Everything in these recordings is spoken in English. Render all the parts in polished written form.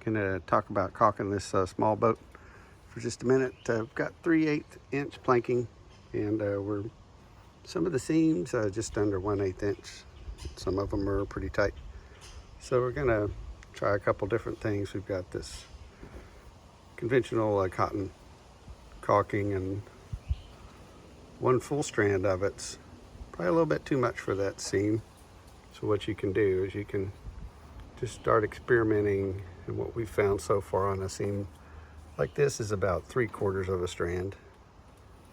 Gonna talk about caulking this small boat for just a minute. We've got 3/8 inch planking, and some of the seams just under 1/8 inch. Some of them are pretty tight. So we're gonna try a couple different things. We've got this conventional cotton caulking, and one full strand of it's probably a little bit too much for that seam. So what you can do is you can just start experimenting, and what we've found so far on a seam like this is about 3/4 of a strand.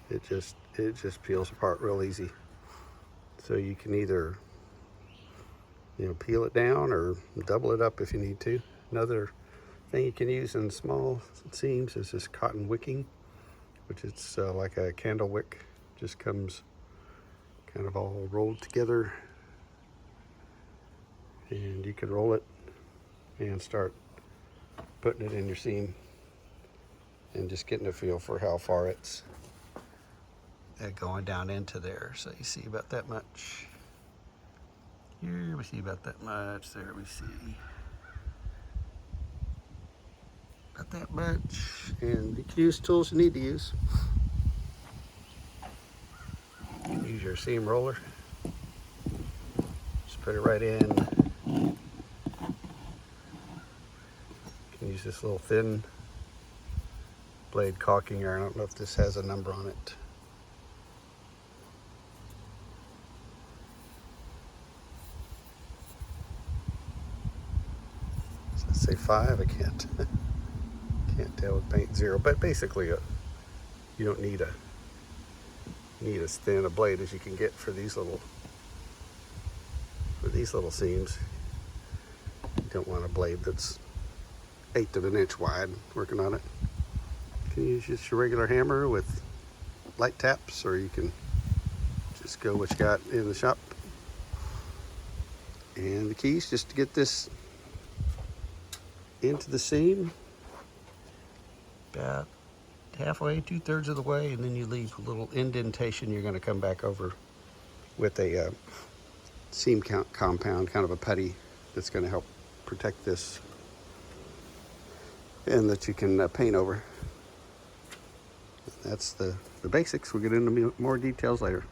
It just peels apart real easy. So you can either peel it down or double it up if you need to. Another thing you can use in small seams is this cotton wicking, which is like a candle wick. Just comes kind of all rolled together, and you can roll it and start putting it in your seam and just getting a feel for how far it's going down into there. So you see about that much. Here we see about that much. There we see about that much. And you can use tools you need to use. You can use your seam roller. Just put it right in. You can use this little thin blade caulking iron. I don't know if this has a number on it. Does that say 5? I can't tell with paint 0. But basically, you don't need as thin a blade as you can get for these little seams. You don't want a blade that's 1/8 of an inch wide working on it. You can use just your regular hammer with light taps, or you can just go what you got in the shop. And the key is just to get this into the seam about halfway, 2/3 of the way, and then you leave a little indentation. You're going to come back over with a seam compound, kind of a putty, that's going to help protect this, and that you can paint over. That's the basics. We'll get into more details later.